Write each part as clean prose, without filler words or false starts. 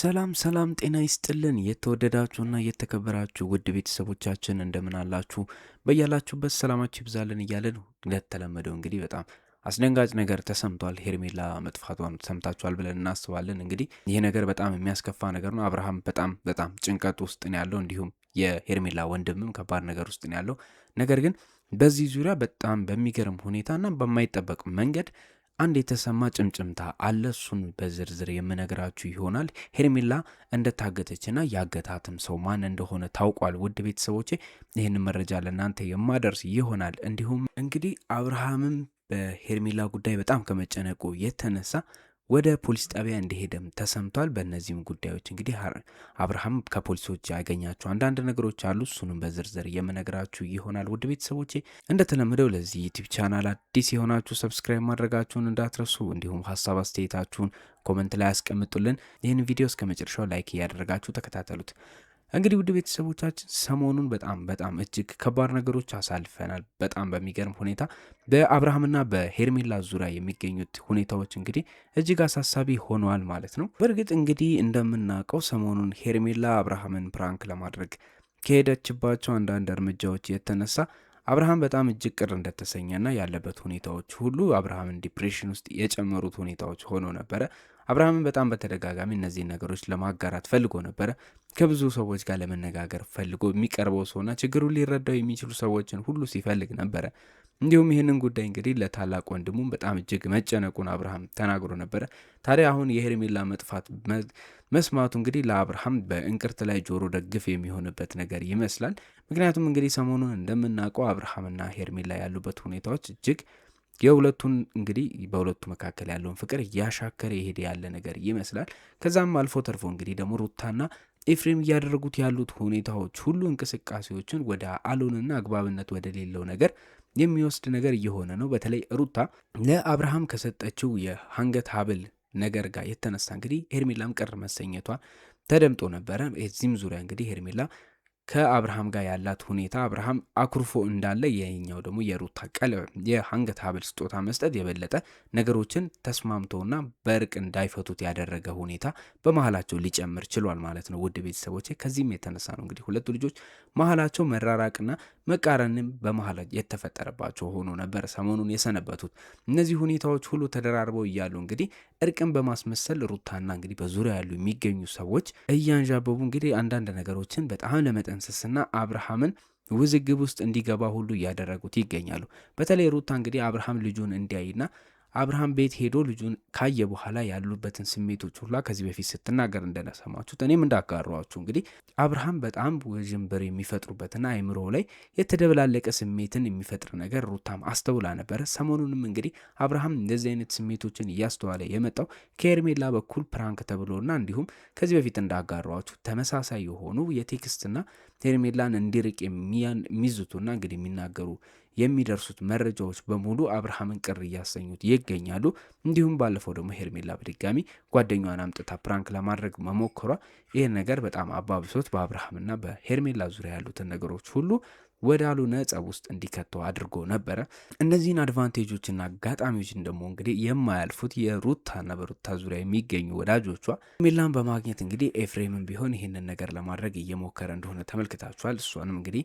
ሰላም ጤና ይስጥልን የተወደዳችሁና የተከበራችሁ ውድ ቤተሰቦቻችን እንደምን አላችሁ? በያላችሁበት ሰላማችሁ ይብዛልን እያልን እንደተለመደው እንግዲህ በጣም አስደንጋጭ ነገር ተሰምቷል። ሄርሜላ መጥፋቷን ሰምታችኋል ብለን እናስባለን። እንግዲህ ይህ ነገር በጣም የሚያስከፋ ነገር ነው። አብርሃም በጣም ጭንቀት ውስጥ ነው ያለው። እንዲሁም የሄርሜላ ወንድምም ከባድ ነገር ውስጥ ነው ያለው። ነገር ግን በዚህ ዙሪያ በጣም በሚገርም ሁኔታና በማይጠበቅ መንገድ አንድ የተሰማ ጭምጭምታ አለ። እሱን በዝርዝር የምነግራችሁ ይሆናል። ሄርሜላ እንደታገተችና ያገታትም ሰው ማን እንደሆነ ታውቋል። ውድ ቤተሰቦቼ ይህን መረጃ ለእናንተ የማደርስ ይሆናል። እንዲሁም እንግዲህ አብርሃምም በሄርሜላ ጉዳይ በጣም ከመጨነቁ የተነሳ ወደ ፖሊስ ጣቢያ እንደሄደም ተሰምቷል። በእነዚህም ጉዳዮች እንግዲህ አብርሃም ከፖሊሶች ያገኛቸው አንዳንድ ነገሮች አሉ። እሱንም በዝርዝር የምነግራችሁ ይሆናል። ውድ ቤተሰቦቼ እንደተለመደው ለዚህ ዩቲዩብ ቻናል አዲስ የሆናችሁ ሰብስክራይብ ማድረጋችሁን እንዳትረሱ፣ እንዲሁም ሀሳብ አስተያየታችሁን ኮመንት ላይ ያስቀምጡልን። ይህን ቪዲዮ እስከ መጨረሻው ላይክ እያደረጋችሁ ተከታተሉት። እንግዲህ ውድ ቤተሰቦቻችን ሰሞኑን በጣም እጅግ ከባድ ነገሮች አሳልፈናል። በጣም በሚገርም ሁኔታ በአብርሃምና በሄርሜላ ዙሪያ የሚገኙት ሁኔታዎች እንግዲህ እጅግ አሳሳቢ ሆነዋል ማለት ነው። በእርግጥ እንግዲህ እንደምናውቀው ሰሞኑን ሄርሜላ አብርሃምን ፕራንክ ለማድረግ ከሄደችባቸው አንዳንድ እርምጃዎች የተነሳ አብርሃም በጣም እጅግ ቅር እንደተሰኘና ያለበት ሁኔታዎች ሁሉ አብርሃምን ዲፕሬሽን ውስጥ የጨመሩት ሁኔታዎች ሆኖ ነበረ። አብርሃምን በጣም በተደጋጋሚ እነዚህን ነገሮች ለማጋራት ፈልጎ ነበረ። ከብዙ ሰዎች ጋር ለመነጋገር ፈልጎ የሚቀርበው ሰውና ችግሩን ሊረዳው የሚችሉ ሰዎችን ሁሉ ሲፈልግ ነበረ። እንዲሁም ይህንን ጉዳይ እንግዲህ ለታላቅ ወንድሙም በጣም እጅግ መጨነቁን አብርሃም ተናግሮ ነበረ። ታዲያ አሁን የሄርሜላ መጥፋት መስማቱ እንግዲህ ለአብርሃም በእንቅርት ላይ ጆሮ ደግፍ የሚሆንበት ነገር ይመስላል። ምክንያቱም እንግዲህ ሰሞኑን እንደምናውቀው አብርሃምና ሄርሜላ ያሉበት ሁኔታዎች እጅግ የሁለቱን እንግዲህ በሁለቱ መካከል ያለውን ፍቅር እያሻከረ ይሄድ ያለ ነገር ይመስላል። ከዛም አልፎ ተርፎ እንግዲህ ደግሞ ሩታና ኤፍሬም እያደረጉት ያሉት ሁኔታዎች ሁሉ እንቅስቃሴዎችን ወደ አሎንና አግባብነት ወደ ሌለው ነገር የሚወስድ ነገር እየሆነ ነው። በተለይ ሩታ ለአብርሃም ከሰጠችው የአንገት ሀብል ነገር ጋር የተነሳ እንግዲህ ሄርሜላም ቅር መሰኘቷ ተደምጦ ነበረ። እዚህም ዙሪያ እንግዲህ ሄርሜላ ከአብርሃም ጋር ያላት ሁኔታ አብርሃም አኩርፎ እንዳለ የኛው ደግሞ የሩታ ቀለበት የአንገት ሀብል ስጦታ መስጠት የበለጠ ነገሮችን ተስማምተውና በእርቅ እንዳይፈቱት ያደረገ ሁኔታ በመሀላቸው ሊጨምር ችሏል ማለት ነው። ውድ ቤተሰቦቼ ከዚህም የተነሳ ነው እንግዲህ ሁለቱ ልጆች መሀላቸው መራራቅና መቃረንም በመሀል የተፈጠረባቸው ሆኖ ነበር ሰሞኑን የሰነበቱት። እነዚህ ሁኔታዎች ሁሉ ተደራርበው እያሉ እንግዲህ እርቅን በማስመሰል ሩታና እንግዲህ በዙሪያ ያሉ የሚገኙ ሰዎች እያንዣበቡ እንግዲህ አንዳንድ ነገሮችን በጣም ለመጠንሰስና አብርሃምን ውዝግብ ውስጥ እንዲገባ ሁሉ እያደረጉት ይገኛሉ። በተለይ ሩታ እንግዲህ አብርሃም ልጁን እንዲያይና አብርሃም ቤት ሄዶ ልጁን ካየ በኋላ ያሉበትን ስሜቶች ሁላ ከዚህ በፊት ስትናገር እንደሰማችሁት እኔም እንዳጋሯችሁ እንግዲህ አብርሃም በጣም ውዥንብር የሚፈጥሩበትና አይምሮ ላይ የተደበላለቀ ስሜትን የሚፈጥር ነገር ሩታም አስተውላ ነበረ። ሰሞኑንም እንግዲህ አብርሃም እንደዚህ አይነት ስሜቶችን እያስተዋለ የመጣው ከሄርሜላ በኩል ፕራንክ ተብሎና እንዲሁም ከዚህ በፊት እንዳጋሯችሁ ተመሳሳይ የሆኑ የቴክስትና ሄርሜላን እንዲርቅ የሚይዙትና እንግዲህ የሚናገሩ የሚደርሱት መረጃዎች በሙሉ አብርሃምን ቅር እያሰኙት ይገኛሉ። እንዲሁም ባለፈው ደግሞ ሄርሜላ በድጋሚ ጓደኛዋን አምጥታ ፕራንክ ለማድረግ መሞከሯ ይህን ነገር በጣም አባብሶት በአብርሃምና በሄርሜላ ዙሪያ ያሉትን ነገሮች ሁሉ ወደ አልሆነ ጸብ ውስጥ እንዲከተው አድርጎ ነበረ። እነዚህን አድቫንቴጆችና አጋጣሚዎችን ደግሞ እንግዲህ የማያልፉት የሩታና በሩታ ዙሪያ የሚገኙ ወዳጆቿ ሄርሜላን በማግኘት እንግዲህ ኤፍሬምን ቢሆን ይህንን ነገር ለማድረግ እየሞከረ እንደሆነ ተመልክታችኋል። እሷንም እንግዲህ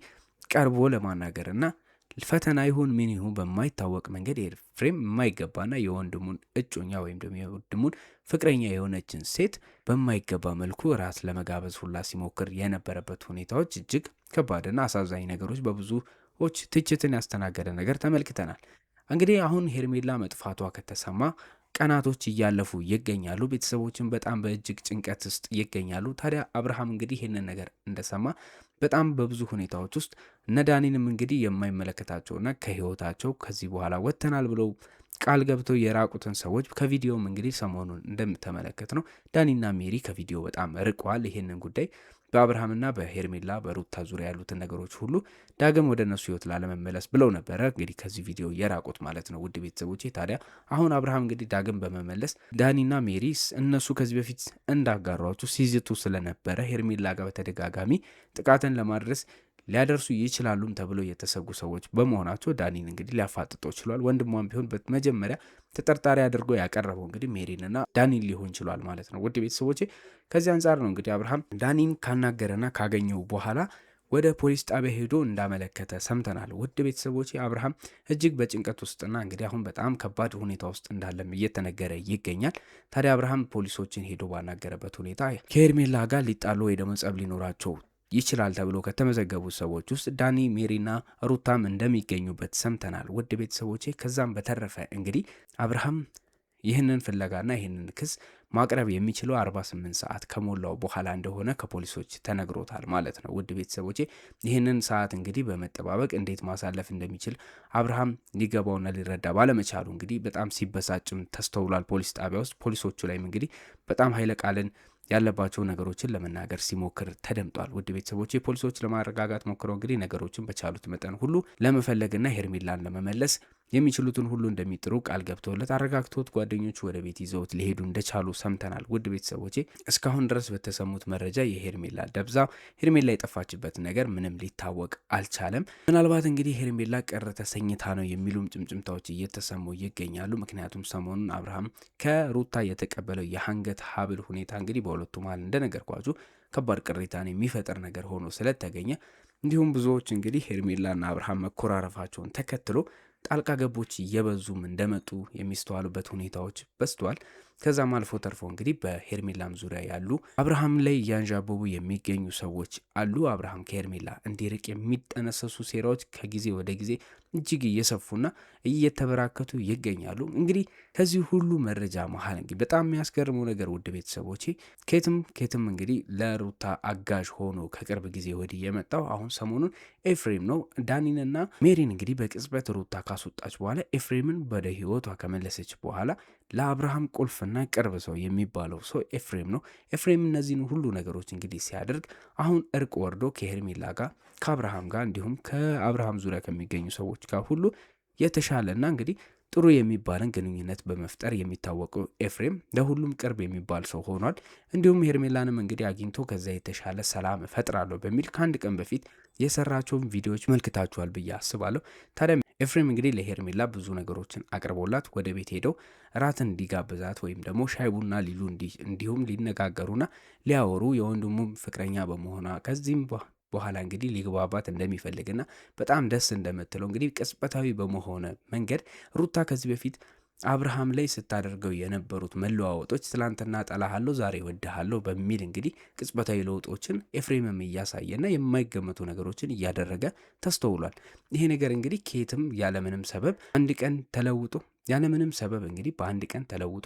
ቀርቦ ለማናገርና ፈተና ይሁን ምን ይሁን በማይታወቅ መንገድ ኤፍሬም የማይገባና የወንድሙን እጮኛ ወይም ደግሞ የወንድሙን ፍቅረኛ የሆነችን ሴት በማይገባ መልኩ ራስ ለመጋበዝ ሁላ ሲሞክር የነበረበት ሁኔታዎች እጅግ ከባድና አሳዛኝ ነገሮች በብዙዎች ትችትን ያስተናገደ ነገር ተመልክተናል። እንግዲህ አሁን ሄርሜላ መጥፋቷ ከተሰማ ቀናቶች እያለፉ ይገኛሉ። ቤተሰቦችን በጣም በእጅግ ጭንቀት ውስጥ ይገኛሉ። ታዲያ አብርሃም እንግዲህ ይህንን ነገር እንደሰማ በጣም በብዙ ሁኔታዎች ውስጥ እነ ዳኒንም እንግዲህ የማይመለከታቸውና ከህይወታቸው ከዚህ በኋላ ወጥተናል ብለው ቃል ገብተው የራቁትን ሰዎች ከቪዲዮም እንግዲህ ሰሞኑን እንደምተመለከት ነው ዳኒና ሜሪ ከቪዲዮ በጣም ርቀዋል። ይህንን ጉዳይ በአብርሃምና በሄርሜላ በሩታ ዙሪያ ያሉትን ነገሮች ሁሉ ዳግም ወደ እነሱ ህይወት ላለመመለስ ብለው ነበረ እንግዲህ ከዚህ ቪዲዮ የራቁት ማለት ነው። ውድ ቤተሰቦቼ ታዲያ አሁን አብርሃም እንግዲህ ዳግም በመመለስ ዳኒና ሜሪ እነሱ ከዚህ በፊት እንዳጋሯቸው ሲዝቱ ስለነበረ ሄርሜላ ጋር በተደጋጋሚ ጥቃትን ለማድረስ ሊያደርሱ ይችላሉም ተብሎ የተሰጉ ሰዎች በመሆናቸው ዳኒን እንግዲህ ሊያፋጥጠው ችሏል። ወንድሟም ቢሆን መጀመሪያ ተጠርጣሪ አድርጎ ያቀረበው እንግዲህ ሜሪንና ዳኒን ሊሆን ችሏል ማለት ነው። ውድ ቤተሰቦቼ ከዚህ አንጻር ነው እንግዲህ አብርሃም ዳኒን ካናገረና ካገኘው በኋላ ወደ ፖሊስ ጣቢያ ሄዶ እንዳመለከተ ሰምተናል። ውድ ቤተሰቦቼ አብርሃም እጅግ በጭንቀት ውስጥና እንግዲህ አሁን በጣም ከባድ ሁኔታ ውስጥ እንዳለም እየተነገረ ይገኛል። ታዲያ አብርሃም ፖሊሶችን ሄዶ ባናገረበት ሁኔታ ከሄርሜላ ጋር ሊጣሉ ወይ ደግሞ ጸብ ሊኖራቸው ይችላል ተብሎ ከተመዘገቡ ሰዎች ውስጥ ዳኒ፣ ሜሪና ሩታም እንደሚገኙበት ሰምተናል። ውድ ቤተሰቦቼ ከዛም በተረፈ እንግዲህ አብርሃም ይህንን ፍለጋና ይህንን ክስ ማቅረብ የሚችለው 48 ሰዓት ከሞላው በኋላ እንደሆነ ከፖሊሶች ተነግሮታል ማለት ነው። ውድ ቤተሰቦቼ ይህንን ሰዓት እንግዲህ በመጠባበቅ እንዴት ማሳለፍ እንደሚችል አብርሃም ሊገባውና ሊረዳ ባለመቻሉ እንግዲህ በጣም ሲበሳጭም ተስተውሏል ፖሊስ ጣቢያ ውስጥ። ፖሊሶቹ ላይም እንግዲህ በጣም ኃይለ ቃልን ያለባቸው ነገሮችን ለመናገር ሲሞክር ተደምጧል። ውድ ቤተሰቦች ፖሊሶች ለማረጋጋት ሞክረው እንግዲህ ነገሮችን በቻሉት መጠን ሁሉ ለመፈለግና ሄርሜላን ለመመለስ የሚችሉትን ሁሉ እንደሚጥሩ ቃል ገብተውለት አረጋግቶት ጓደኞቹ ወደ ቤት ይዘውት ሊሄዱ እንደቻሉ ሰምተናል። ውድ ቤተሰቦቼ እስካሁን ድረስ በተሰሙት መረጃ የሄርሜላ ደብዛ ሄርሜላ የጠፋችበት ነገር ምንም ሊታወቅ አልቻለም። ምናልባት እንግዲህ ሄርሜላ ቀረ ተሰኝታ ነው የሚሉም ጭምጭምታዎች እየተሰሙ ይገኛሉ። ምክንያቱም ሰሞኑን አብርሃም ከሩታ የተቀበለው የአንገት ሀብል ሁኔታ እንግዲህ በሁለቱ መሀል እንደነገርኳችሁ ከባድ ቅሬታን የሚፈጥር ነገር ሆኖ ስለተገኘ እንዲሁም ብዙዎች እንግዲህ ሄርሜላና አብርሃም መኮራረፋቸውን ተከትሎ ጣልቃ ገቦች እየበዙም እንደመጡ የሚስተዋሉበት ሁኔታዎች በዝተዋል። ከዛም አልፎ ተርፎ እንግዲህ በሄርሜላም ዙሪያ ያሉ አብርሃም ላይ እያንዣበቡ የሚገኙ ሰዎች አሉ። አብርሃም ከሄርሜላ እንዲርቅ የሚጠነሰሱ ሴራዎች ከጊዜ ወደ ጊዜ እጅግ እየሰፉና እየተበራከቱ ይገኛሉ። እንግዲህ ከዚህ ሁሉ መረጃ መሀል እንግዲህ በጣም የሚያስገርመው ነገር ውድ ቤተሰቦቼ ኬትም እንግዲህ ለሩታ አጋዥ ሆኖ ከቅርብ ጊዜ ወዲህ የመጣው አሁን ሰሞኑን ኤፍሬም ነው። ዳኒንና ሜሪን እንግዲህ በቅጽበት ሩታ ካስወጣች በኋላ ኤፍሬምን ወደ ህይወቷ ከመለሰች በኋላ ለአብርሃም ቁልፍና ቅርብ ሰው የሚባለው ሰው ኤፍሬም ነው። ኤፍሬም እነዚህን ሁሉ ነገሮች እንግዲህ ሲያደርግ አሁን እርቅ ወርዶ ከሄርሜላ ጋር ከአብርሃም ጋር እንዲሁም ከአብርሃም ዙሪያ ከሚገኙ ሰዎች ጋር ሁሉ የተሻለና እንግዲህ ጥሩ የሚባልን ግንኙነት በመፍጠር የሚታወቀው ኤፍሬም ለሁሉም ቅርብ የሚባል ሰው ሆኗል። እንዲሁም ሄርሜላንም እንግዲህ አግኝቶ ከዛ የተሻለ ሰላም እፈጥራለሁ በሚል ከአንድ ቀን በፊት የሰራቸውን ቪዲዮዎች መልክታችኋል ብዬ አስባለሁ። ታዲያ ኤፍሬም እንግዲህ ለሄርሜላ ብዙ ነገሮችን አቅርቦላት ወደ ቤት ሄደው እራትን እንዲጋብዛት ወይም ደግሞ ሻይ ቡና ሊሉ እንዲሁም ሊነጋገሩና ሊያወሩ የወንድሙ ፍቅረኛ በመሆኗ ከዚህም በኋላ እንግዲህ ሊግባባት እንደሚፈልግና በጣም ደስ እንደምትለው እንግዲህ ቅጽበታዊ በመሆነ መንገድ ሩታ ከዚህ በፊት አብርሃም ላይ ስታደርገው የነበሩት መለዋወጦች ትላንትና ጠላሃለሁ ዛሬ ወድሃለሁ በሚል እንግዲህ ቅጽበታዊ ለውጦችን ኤፍሬምም እያሳየና የማይገመቱ ነገሮችን እያደረገ ተስተውሏል። ይሄ ነገር እንግዲህ ከየትም ያለምንም ሰበብ አንድ ቀን ተለውጦ ያለምንም ሰበብ እንግዲህ በአንድ ቀን ተለውጦ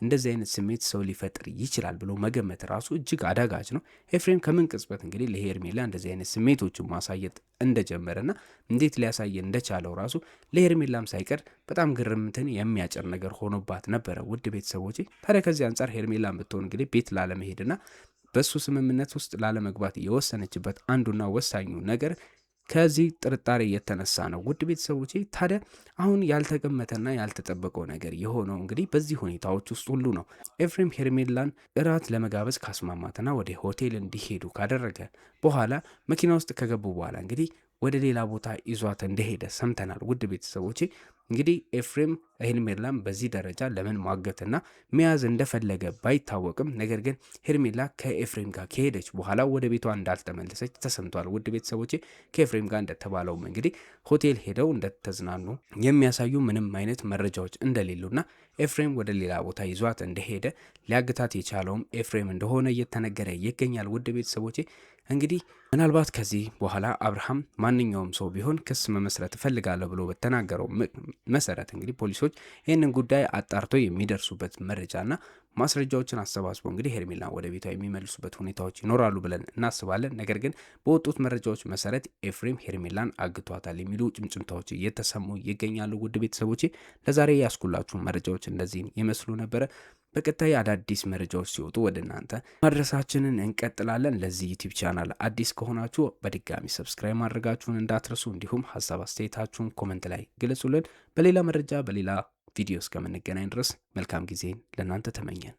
እንደዚህ አይነት ስሜት ሰው ሊፈጥር ይችላል ብሎ መገመት ራሱ እጅግ አዳጋች ነው። ኤፍሬም ከምን ቅጽበት እንግዲህ ለሄርሜላ እንደዚህ አይነት ስሜቶችን ማሳየት እንደጀመረና እንዴት ሊያሳየ እንደቻለው ራሱ ለሄርሜላም ሳይቀር በጣም ግርምትን የሚያጭር ነገር ሆኖባት ነበረ። ውድ ቤተሰቦቼ ታዲያ ከዚህ አንጻር ሄርሜላ ብትሆን እንግዲህ ቤት ላለመሄድና በሱ ስምምነት ውስጥ ላለመግባት የወሰነችበት አንዱና ወሳኙ ነገር ከዚህ ጥርጣሬ የተነሳ ነው። ውድ ቤተሰቦቼ ታዲያ አሁን ያልተገመተና ያልተጠበቀው ነገር የሆነው እንግዲህ በዚህ ሁኔታዎች ውስጥ ሁሉ ነው። ኤፍሬም ሄርሜላን እራት ለመጋበዝ ካስማማትና ወደ ሆቴል እንዲሄዱ ካደረገ በኋላ መኪና ውስጥ ከገቡ በኋላ እንግዲህ ወደ ሌላ ቦታ ይዟት እንደሄደ ሰምተናል። ውድ ቤተሰቦቼ እንግዲህ ኤፍሬም ሄርሜላን በዚህ ደረጃ ለምን ማገትና መያዝ እንደፈለገ ባይታወቅም ነገር ግን ሄርሜላ ከኤፍሬም ጋር ከሄደች በኋላ ወደ ቤቷ እንዳልተመለሰች ተሰምቷል። ውድ ቤተሰቦቼ ከኤፍሬም ጋር እንደተባለውም እንግዲህ ሆቴል ሄደው እንደተዝናኑ የሚያሳዩ ምንም አይነት መረጃዎች እንደሌሉና ኤፍሬም ወደ ሌላ ቦታ ይዟት እንደሄደ ሊያግታት የቻለውም ኤፍሬም እንደሆነ እየተነገረ ይገኛል። ውድ ቤተሰቦቼ እንግዲህ ምናልባት ከዚህ በኋላ አብርሃም ማንኛውም ሰው ቢሆን ክስ መመስረት እፈልጋለሁ ብሎ በተናገረው መሰረት እንግዲህ ፖሊሶች ይህንን ጉዳይ አጣርተው የሚደርሱበት መረጃና ማስረጃዎችን አሰባስበው እንግዲህ ሄርሜላ ወደ ቤቷ የሚመልሱበት ሁኔታዎች ይኖራሉ ብለን እናስባለን። ነገር ግን በወጡት መረጃዎች መሰረት ኤፍሬም ሄርሜላን አግቷታል የሚሉ ጭምጭምታዎች እየተሰሙ ይገኛሉ። ውድ ቤተሰቦቼ ለዛሬ ያስኩላችሁ መረጃዎች እንደዚህን ይመስሉ ነበረ። በቀጣይ አዳዲስ መረጃዎች ሲወጡ ወደ እናንተ ማድረሳችንን እንቀጥላለን። ለዚህ ዩቲዩብ ቻናል አዲስ ከሆናችሁ በድጋሚ ሰብስክራይብ ማድረጋችሁን እንዳትረሱ፣ እንዲሁም ሀሳብ አስተያየታችሁን ኮመንት ላይ ግለጹልን። በሌላ መረጃ በሌላ ቪዲዮ እስከምንገናኝ ድረስ መልካም ጊዜን ለእናንተ ተመኘን።